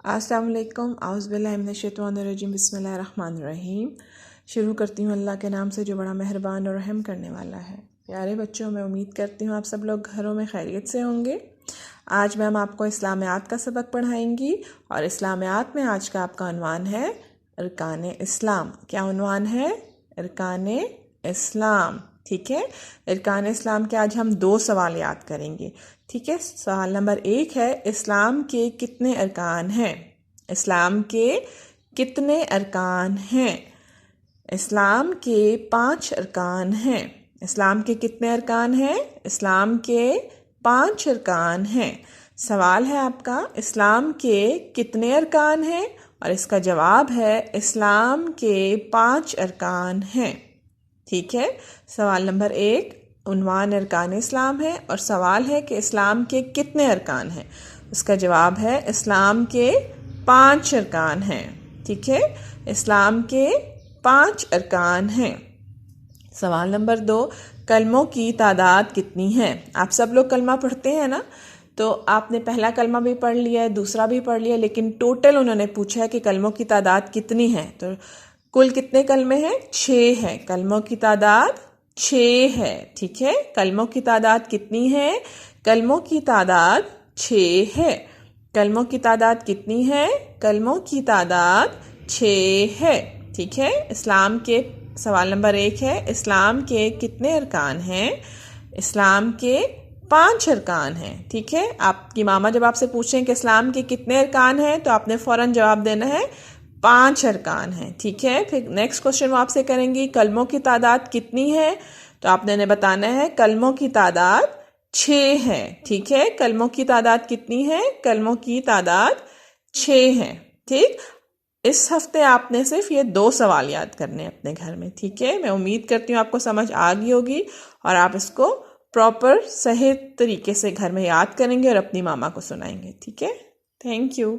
السلام علیکم، اعوذ باللہ من الشیطان الرجیم، بسم اللہ الرحمن الرحیم۔ شروع کرتی ہوں اللہ کے نام سے جو بڑا مہربان اور رحم کرنے والا ہے۔ پیارے بچوں، میں امید کرتی ہوں آپ سب لوگ گھروں میں خیریت سے ہوں گے۔ آج میم آپ کو اسلامیات کا سبق پڑھائیں گی، اور اسلامیات میں آج کا آپ کا عنوان ہے ارکان اسلام۔ کیا عنوان ہے؟ ارکان اسلام۔ ٹھیک ہے، ارکان اسلام کے آج ہم 2 سوال یاد کریں گے۔ ٹھیک ہے، سوال نمبر 1 ہے اسلام کے کتنے ارکان ہیں؟ اسلام کے کتنے ارکان ہیں؟ اسلام کے 5 ارکان ہیں۔ اسلام کے کتنے ارکان ہیں؟ اسلام کے 5 ارکان ہیں۔ سوال ہے آپ کا، اسلام کے کتنے ارکان ہیں؟ اور اس کا جواب ہے اسلام کے 5 ارکان ہیں۔ ٹھیک ہے، سوال نمبر 1 عنوان ارکان اسلام ہے، اور سوال ہے کہ اسلام کے کتنے ارکان ہیں؟ اس کا جواب ہے اسلام کے 5 ارکان ہیں۔ ٹھیک ہے، اسلام کے 5 ارکان ہیں۔ سوال نمبر 2 کلموں کی تعداد کتنی ہے؟ آپ سب لوگ کلمہ پڑھتے ہیں نا، تو آپ نے پہلا کلمہ بھی پڑھ لیا ہے، دوسرا بھی پڑھ لیا، لیکن ٹوٹل انہوں نے پوچھا ہے کہ کلموں کی تعداد کتنی ہے۔ تو کل کتنے کلمے ہیں؟ 6 ہیں۔ کلموں کی تعداد 6 ہے۔ ٹھیک ہے، کلموں کی تعداد کتنی ہے؟ کلموں کی تعداد 6 ہے۔ کلموں کی تعداد کتنی ہے؟ کلموں کی تعداد 6 ہے۔ ٹھیک ہے، اسلام کے سوال نمبر 1 ہے اسلام کے کتنے ارکان ہیں؟ اسلام کے 5 ارکان ہیں۔ ٹھیک ہے، آپ کی ماما جب آپ سے پوچھیں کہ اسلام کے کتنے ارکان ہیں، تو آپ نے فوراً جواب دینا ہے 5 ارکان ہیں۔ ٹھیک ہے، پھر نیکسٹ کوشچن وہ آپ سے کریں گی کلموں کی تعداد کتنی ہے، تو آپ نے بتانا ہے کلموں کی تعداد 6 ہے۔ ٹھیک ہے، کلموں کی تعداد کتنی ہے؟ کلموں کی تعداد 6 ہے۔ ٹھیک، اس ہفتے آپ نے صرف یہ 2 سوال یاد کرنے ہیں اپنے گھر میں۔ ٹھیک ہے، میں امید کرتی ہوں آپ کو سمجھ آ گئی ہوگی، اور آپ اس کو پراپر صحیح طریقے سے گھر میں یاد کریں گے اور اپنی ماما کو سنائیں گے۔ ٹھیک ہے، تھینک یو۔